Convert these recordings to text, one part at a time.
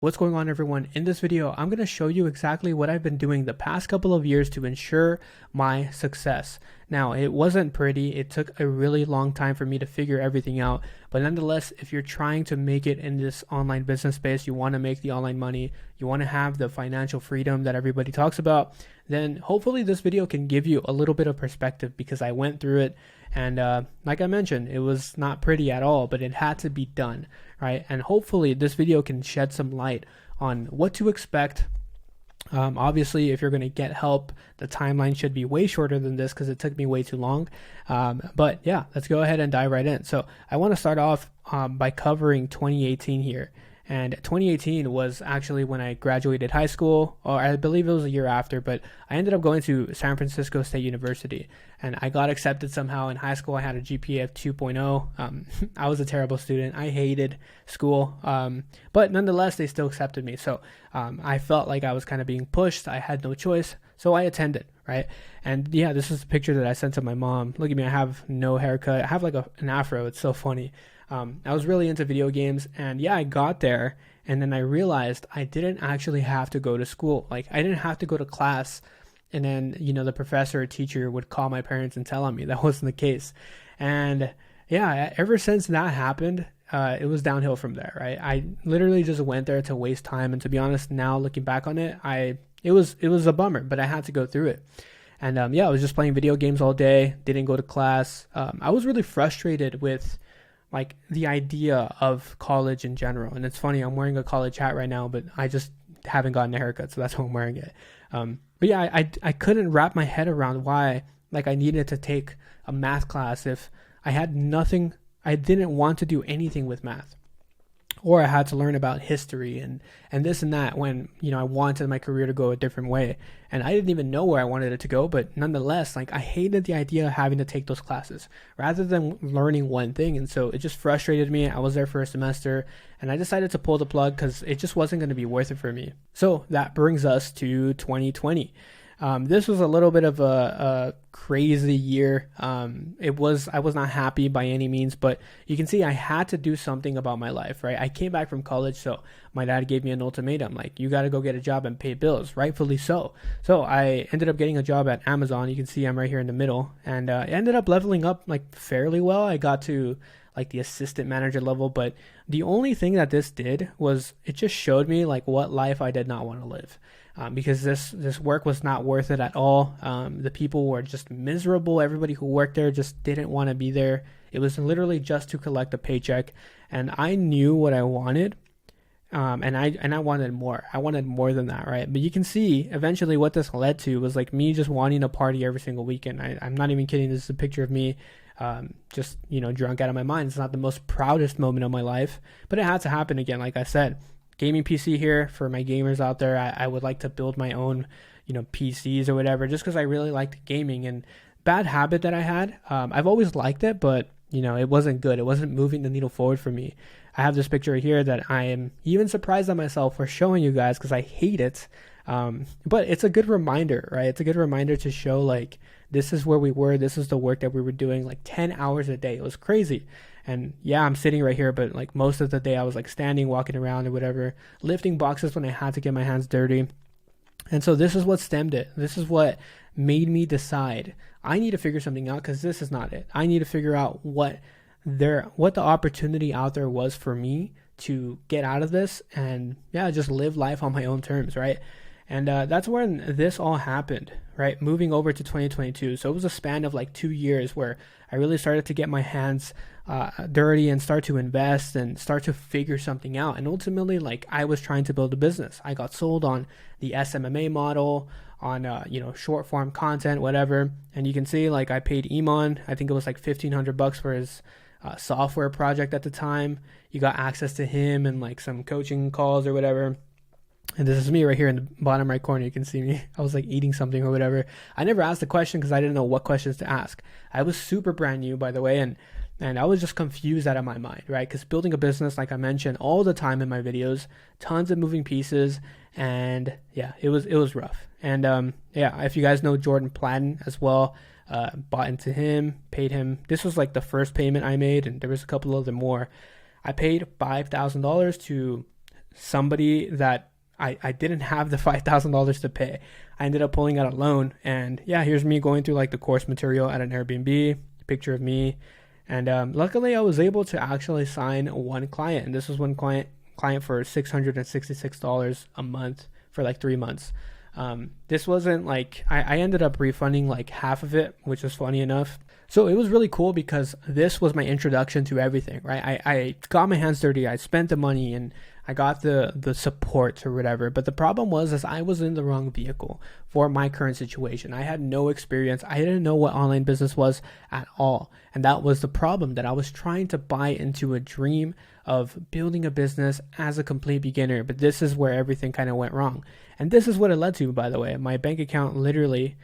What's going on, everyone? In this video, I'm going to show you exactly what I've been doing the past couple of years to ensure my success. Now, it wasn't pretty. It took a really long time for me to figure everything out. But nonetheless, if you're trying to make it in this online business space, you want to make the online money, you want to have the financial freedom that everybody talks about, then hopefully this video can give you a little bit of perspective because I went through it. And like I mentioned, it was not pretty at all, but it had to be done, right? And hopefully this video can shed some light on what to expect. Obviously, if you're going to get help, the timeline should be way shorter than this because it took me way too long. But yeah, let's go ahead and dive right in. So I want to start off by covering 2018 here. And 2018 was actually when I graduated high school, or I believe it was a year after, but I ended up going to San Francisco State University and I got accepted somehow. In high school, I had a GPA of 2.0. I was a terrible student. I hated school, but nonetheless, they still accepted me. So I felt like I was kind of being pushed. I had no choice. So I attended, right? And yeah, this is a picture that I sent to my mom. Look at me, I have no haircut. I have like an afro. It's so funny. I was really into video games, and yeah, I got there and then I realized I didn't actually have to go to school. Like, I didn't have to go to class and then, the professor or teacher would call my parents and tell on me. That wasn't the case. And yeah, ever since that happened, it was downhill from there, right? I literally just went there to waste time. And to be honest, now looking back on it, it was a bummer, but I had to go through it. And yeah, I was just playing video games all day, didn't go to class. I was really frustrated with like the idea of college in general. And it's funny, I'm wearing a college hat right now, but I just haven't gotten a haircut, so that's why I'm wearing it. But yeah, I couldn't wrap my head around why like I needed to take a math class if I had nothing. I didn't want to do anything with math, or I had to learn about history and this and that when, I wanted my career to go a different way. And I didn't even know where I wanted it to go, but nonetheless, like I hated the idea of having to take those classes rather than learning one thing. And so it just frustrated me. I was there for a semester and I decided to pull the plug because it just wasn't going to be worth it for me. So that brings us to 2020. This was a little bit of a crazy year. I was not happy by any means, but you can see I had to do something about my life, right? I came back from college, so my dad gave me an ultimatum, like, you got to go get a job and pay bills, rightfully so. So I ended up getting a job at Amazon. You can see I'm right here in the middle, and I ended up leveling up like fairly well. I got to like the assistant manager level, but the only thing that this did was it just showed me like what life I did not want to live. Because this work was not worth it at all. The people were just miserable. Everybody who worked there just didn't want to be there. It was literally just to collect a paycheck, and I knew what I wanted, and I wanted more. I wanted more than that, right? But you can see eventually what this led to was like me just wanting to party every single weekend. I'm not even kidding. This is a picture of me just drunk out of my mind. It's not the most proudest moment of my life, but it had to happen again. Like I said, gaming PC here for my gamers out there. I would like to build my own, PCs or whatever, just because I really liked gaming. And bad habit that I had, I've always liked it, but it wasn't good. It wasn't moving the needle forward for me. I have this picture here that I am even surprised at myself for showing you guys because I hate it. But it's a good reminder, right? It's a good reminder to show like, this is where we were. This is the work that we were doing like 10 hours a day. It was crazy. And yeah, I'm sitting right here, but like most of the day I was like standing, walking around or whatever, lifting boxes when I had to get my hands dirty. And so this is what stemmed it. This is what made me decide I need to figure something out because this is not it. I need to figure out what the opportunity out there was for me to get out of this and yeah, just live life on my own terms, right? And that's when this all happened, right? Moving over to 2022. So it was a span of like 2 years where I really started to get my hands dirty and start to invest and start to figure something out. And ultimately, like I was trying to build a business. I got sold on the SMMA model, on short form content, whatever. And you can see like I paid Iman, I think it was like $1,500 for his software project at the time. You got access to him and like some coaching calls or whatever. And this is me right here in the bottom right corner. You can see me. I was like eating something or whatever. I never asked a question because I didn't know what questions to ask. I was super brand new, by the way, and I was just confused out of my mind, right? Because building a business, like I mentioned all the time in my videos, tons of moving pieces, and yeah, it was rough. And yeah, if you guys know Jordan Platten as well, bought into him, paid him. This was like the first payment I made, and there was a couple of them more. I paid $5,000 to somebody that I didn't have the $5,000 to pay. I ended up pulling out a loan, and yeah, here's me going through like the course material at an Airbnb, picture of me. And luckily I was able to actually sign one client, and this was one client for $666 a month for like 3 months. This wasn't like, I ended up refunding like half of it, which was funny enough. So it was really cool because this was my introduction to everything, right? I got my hands dirty. I spent the money and I got the support or whatever. But the problem was is I was in the wrong vehicle for my current situation. I had no experience. I didn't know what online business was at all. And that was the problem, that I was trying to buy into a dream of building a business as a complete beginner. But this is where everything kind of went wrong. And this is what it led to, by the way. My bank account literally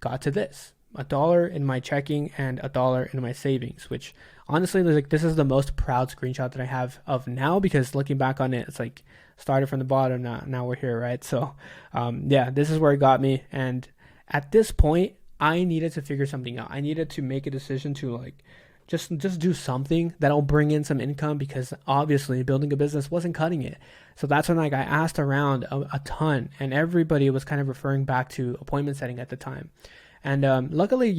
got to this. $1 in my checking and $1 in my savings, which honestly, like, this is the most proud screenshot that I have of now, because looking back on it, it's like started from the bottom. Now we're here, right? So yeah, this is where it got me. And at this point, I needed to figure something out. I needed to make a decision to like just do something that'll bring in some income, because obviously building a business wasn't cutting it. So that's when like I asked around a ton, and everybody was kind of referring back to appointment setting at the time. And luckily,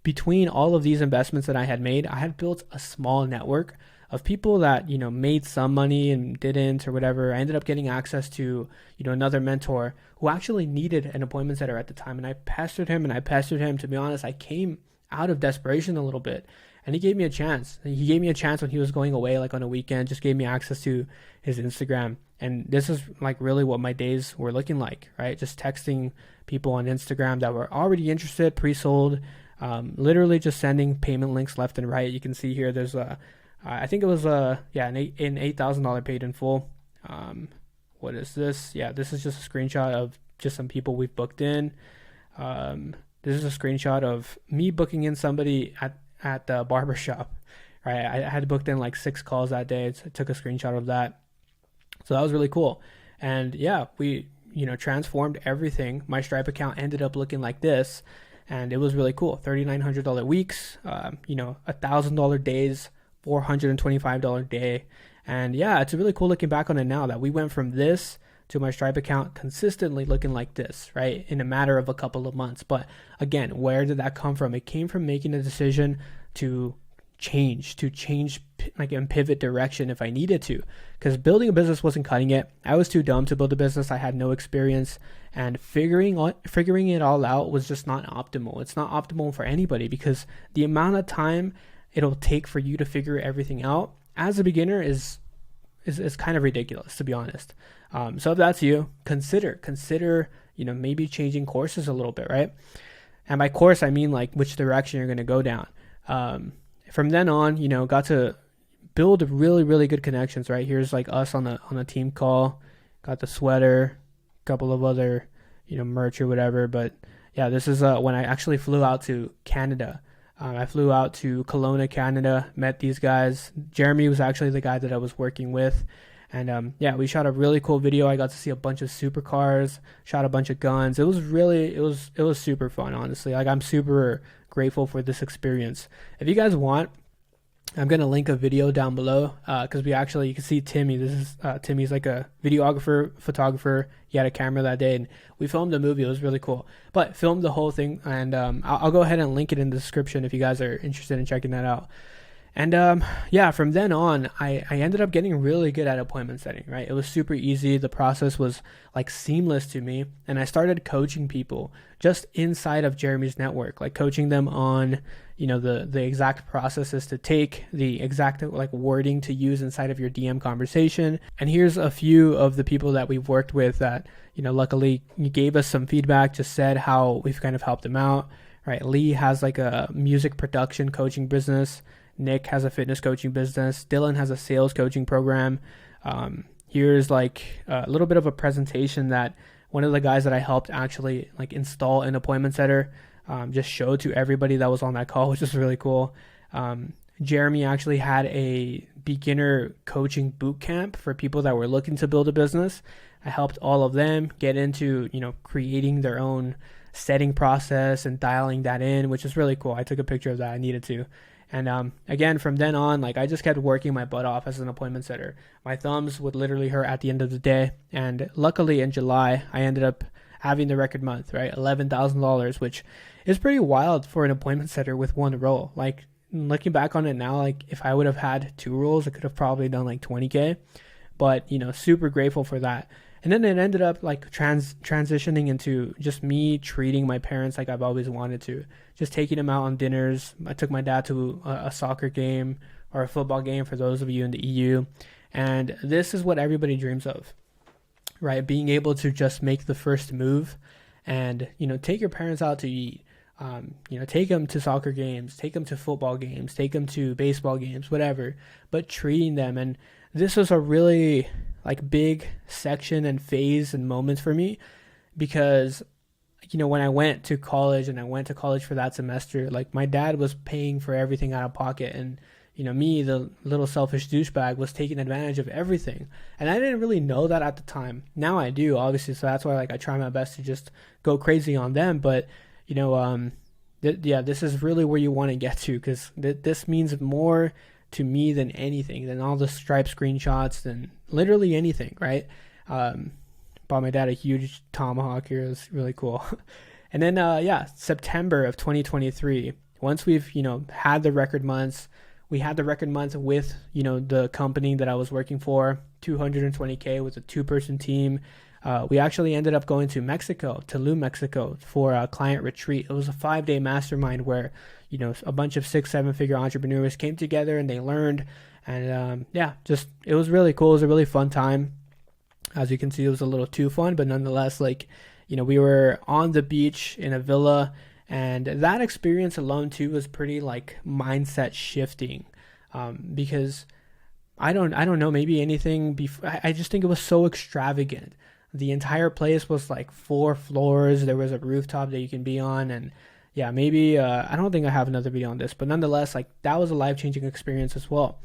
between all of these investments that I had made, I had built a small network of people that, made some money and didn't or whatever. I ended up getting access to, another mentor who actually needed an appointment setter at the time. And I pestered him. To be honest, I came out of desperation a little bit, and he gave me a chance. He gave me a chance when he was going away, like on a weekend, just gave me access to his Instagram. And this is like really what my days were looking like, right? Just texting people on Instagram that were already interested, pre-sold, literally just sending payment links left and right. You can see here, there's I think it was an $8,000 paid in full. What is this? Yeah, this is just a screenshot of just some people we've booked in. This is a screenshot of me booking in somebody at the barbershop, right? I had booked in like 6 calls that day. I took a screenshot of that. So that was really cool. And yeah, we, transformed everything. My Stripe account ended up looking like this, and it was really cool. $3,900 weeks, $1,000 days, $425 day. And yeah, it's really cool looking back on it now that we went from this to my Stripe account consistently looking like this, right? In a matter of a couple of months. But again, where did that come from? It came from making a decision to change like and pivot direction if I needed to, because building a business wasn't cutting it. I was too dumb to build a business. I had no experience, and figuring it all out was just not optimal. It's not optimal for anybody, because the amount of time it'll take for you to figure everything out as a beginner is kind of ridiculous, to be honest. So if that's you, consider maybe changing courses a little bit, right? And by course, I mean like which direction you're going to go down. From then on, got to build really, really good connections, right? Here's like us on the team call, got the sweater, a couple of other, merch or whatever. But yeah, this is when I actually flew out to Canada. I flew out to Kelowna, Canada, met these guys. Jeremy was actually the guy that I was working with. And yeah, we shot a really cool video. I got to see a bunch of supercars, shot a bunch of guns. It was super fun, honestly. Like, I'm super grateful for this experience. If you guys want, I'm going to link a video down below, because you can see Timmy. This is Timmy's like a videographer, photographer. He had a camera that day, and we filmed a movie. It was really cool. But filmed the whole thing, and I'll go ahead and link it in the description if you guys are interested in checking that out. And yeah, from then on, I ended up getting really good at appointment setting, right? It was super easy. The process was like seamless to me. And I started coaching people just inside of Jeremy's network, like coaching them on, the exact processes to take, the exact like wording to use inside of your DM conversation. And here's a few of the people that we've worked with that, luckily gave us some feedback, just said how we've kind of helped them out, right? Lee has like a music production coaching business. Nick has a fitness coaching business. Dylan has a sales coaching program. Here's like a little bit of a presentation that one of the guys that I helped actually like install an appointment setter just showed to everybody that was on that call, which is really cool. Jeremy actually had a beginner coaching boot camp for people that were looking to build a business. I helped all of them get into, creating their own setting process and dialing that in, which is really cool. I took a picture of that. I needed to. And again, from then on, like I just kept working my butt off as an appointment setter. My thumbs would literally hurt at the end of the day. And luckily in July, I ended up having the record month, right? $11,000, which is pretty wild for an appointment setter with one role. Like looking back on it now, like if I would have had 2 roles, I could have probably done like 20K. But, super grateful for that. And then it ended up like transitioning into just me treating my parents like I've always wanted to. Just taking them out on dinners. I took my dad to a soccer game or a football game for those of you in the EU. And this is what everybody dreams of, right? Being able to just make the first move and, take your parents out to eat. Take them to soccer games, take them to football games, take them to baseball games, whatever, but treating them. And this was a really like big section and phase and moments for me because, when I went to college and I went to college for that semester, like my dad was paying for everything out of pocket. And, me, the little selfish douchebag, was taking advantage of everything. And I didn't really know that at the time. Now I do, obviously. So that's why like I try my best to just go crazy on them. But, this is really where you want to get to because this means more to me than anything, than all the Stripe screenshots, than literally anything, right? Bought my dad a huge tomahawk here. It was really cool. And then, September of 2023, once we've, had the record months, we had the record month with, the company that I was working for, 220K with a 2-person team. We actually ended up going to Mexico, Tulum, Mexico, for a client retreat. It was a 5-day mastermind where, a bunch of 6-7-figure entrepreneurs came together and they learned. And it was really cool. It was a really fun time. As you can see, it was a little too fun, but nonetheless, we were on the beach in a villa. And that experience alone too was pretty like mindset shifting, because I don't know, maybe anything before. I just think it was so extravagant. The entire place was like 4 floors. There was a rooftop that you can be on. And maybe, I don't think I have another video on this, but nonetheless, like that was a life-changing experience as well.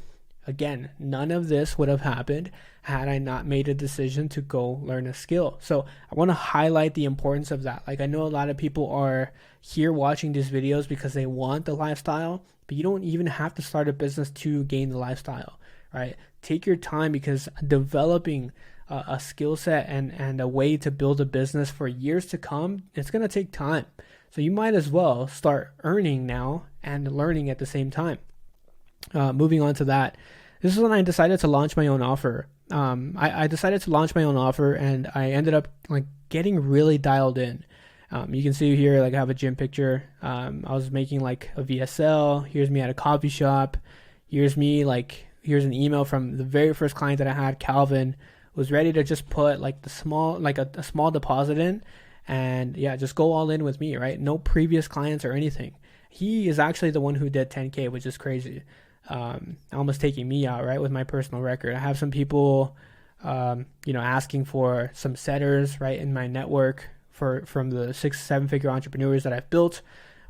Again, none of this would have happened had I not made a decision to go learn a skill. So I want to highlight the importance of that. Like I know a lot of people are here watching these videos because they want the lifestyle, but you don't even have to start a business to gain the lifestyle, right? Take your time because developing a skill set and a way to build a business for years to come, it's going to take time. So you might as well start earning now and learning at the same time. Moving on to that, this is when I decided to launch my own offer. I decided to launch my own offer and I ended up like getting really dialed in. You can see here, like I have a gym picture. I was making like a VSL. Here's me at a coffee shop. Here's an email from the very first client that I had, Calvin, was ready to just put like a small deposit in and just go all in with me, right? No previous clients or anything. He is actually the one who did 10K, which is crazy. Almost taking me out, right, with my personal record. I have some people, asking for some setters, right, in my network from the 6-7-figure entrepreneurs that I've built,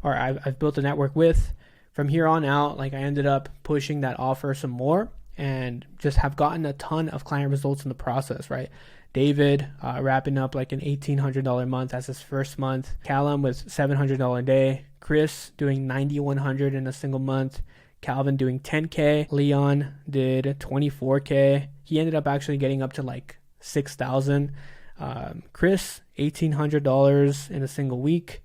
or I've built a network with. From here on out, like I ended up pushing that offer some more and just have gotten a ton of client results in the process, right? David wrapping up like an $1,800 month as his first month. Callum with $700 a day. Chris doing $9,100 in a single month. Calvin doing 10K. Leon did 24K. He ended up actually getting up to like 6,000. Chris, $1,800 in a single week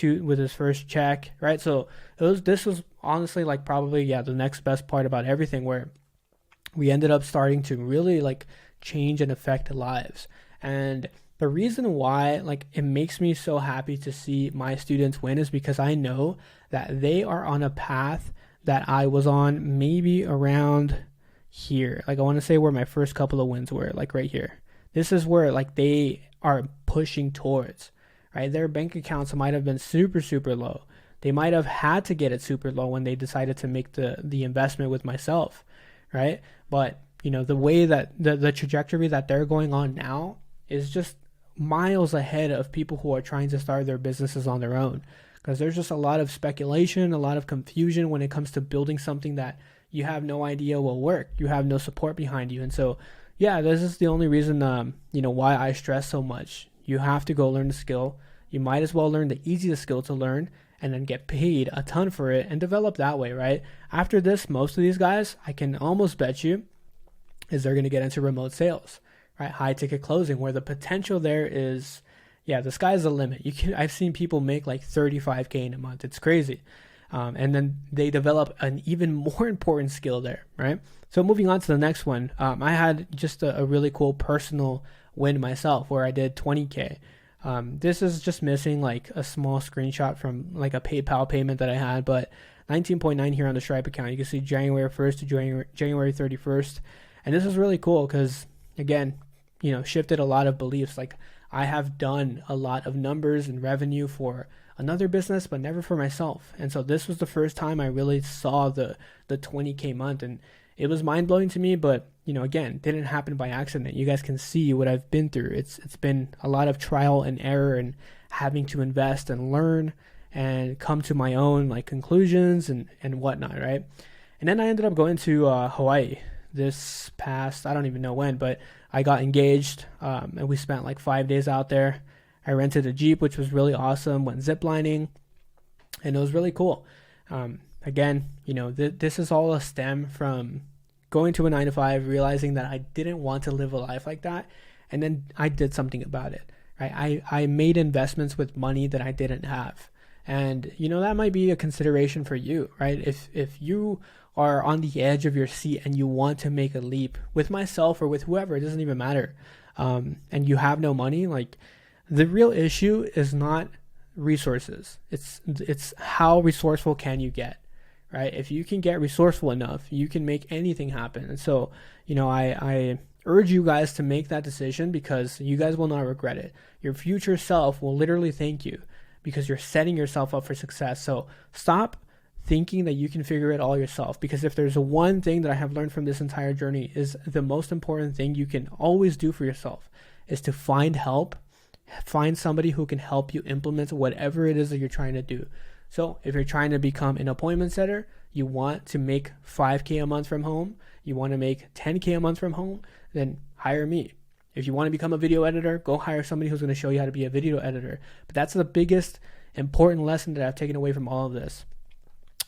with his first check, right? So this was honestly like probably, the next best part about everything, where we ended up starting to really like change and affect lives. And the reason why like it makes me so happy to see my students win is because I know that they are on a path that I was on, maybe around here. Like I want to say where my first couple of wins were, like right here. This is where like they are pushing towards, right? Their bank accounts might have been super, super low. They might have had to get it super low when they decided to make the investment with myself, right? But the way that the trajectory that they're going on now is just miles ahead of people who are trying to start their businesses on their own. Because there's just a lot of speculation, a lot of confusion when it comes to building something that you have no idea will work. You have no support behind you. And so, this is the only reason, why I stress so much. You have to go learn the skill. You might as well learn the easiest skill to learn and then get paid a ton for it and develop that way, right? After this, most of these guys, I can almost bet you, is they're going to get into remote sales, right? High ticket closing, where the potential there is, yeah, the sky's the limit. I've seen people make like 35K in a month. It's crazy. And then they develop an even more important skill there, right? So moving on to the next one, I had just a really cool personal win myself where I did 20K. This is just missing like a small screenshot from like a PayPal payment that I had, but 19.9 here on the Stripe account. You can see January 1st to January 31st. And this is really cool because, again, shifted a lot of beliefs. Like, I have done a lot of numbers and revenue for another business, but never for myself. And so this was the first time I really saw the 20K month, and it was mind blowing to me. But again, didn't happen by accident. You guys can see what I've been through. It's been a lot of trial and error and having to invest and learn and come to my own like conclusions and whatnot, right? And then I ended up going to Hawaii this past, I don't even know when, but I got engaged, and we spent like 5 days out there. I rented a Jeep, which was really awesome, went ziplining, and it was really cool. Again, this is all a stem from going to a 9-to-5, realizing that I didn't want to live a life like that, and then I did something about it, right? I made investments with money that I didn't have. And, that might be a consideration for you, right? If you are on the edge of your seat and you want to make a leap with myself or with whoever, it doesn't even matter, and you have no money, like, the real issue is not resources. It's how resourceful can you get, right? If you can get resourceful enough, you can make anything happen. And so, I urge you guys to make that decision because you guys will not regret it. Your future self will literally thank you because you're setting yourself up for success. So stop thinking that you can figure it all yourself, because if there's one thing that I have learned from this entire journey, is the most important thing you can always do for yourself is to find help. Find somebody who can help you implement whatever it is that you're trying to do. So if you're trying to become an appointment setter, you want to make 5K a month from home, you want to make 10K a month from home, then hire me. If you want to become a video editor, go hire somebody who's going to show you how to be a video editor. But that's the biggest important lesson that I've taken away from all of this.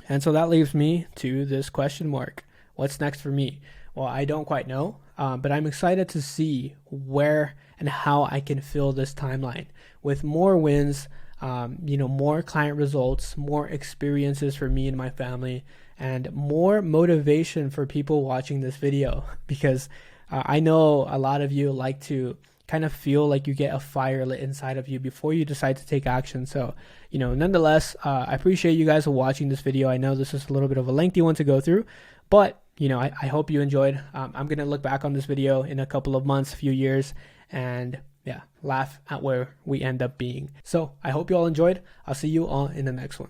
And so that leaves me to this question mark. What's next for me? Well, I don't quite know, but I'm excited to see where and how I can fill this timeline with more wins, more client results, more experiences for me and my family, and more motivation for people watching this video. Because I know a lot of you like to kind of feel like you get a fire lit inside of you before you decide to take action. So, nonetheless, I appreciate you guys watching this video. I know this is a little bit of a lengthy one to go through, but I hope you enjoyed. I'm going to look back on this video in a couple of months, few years, and laugh at where we end up being. So I hope you all enjoyed. I'll see you all in the next one.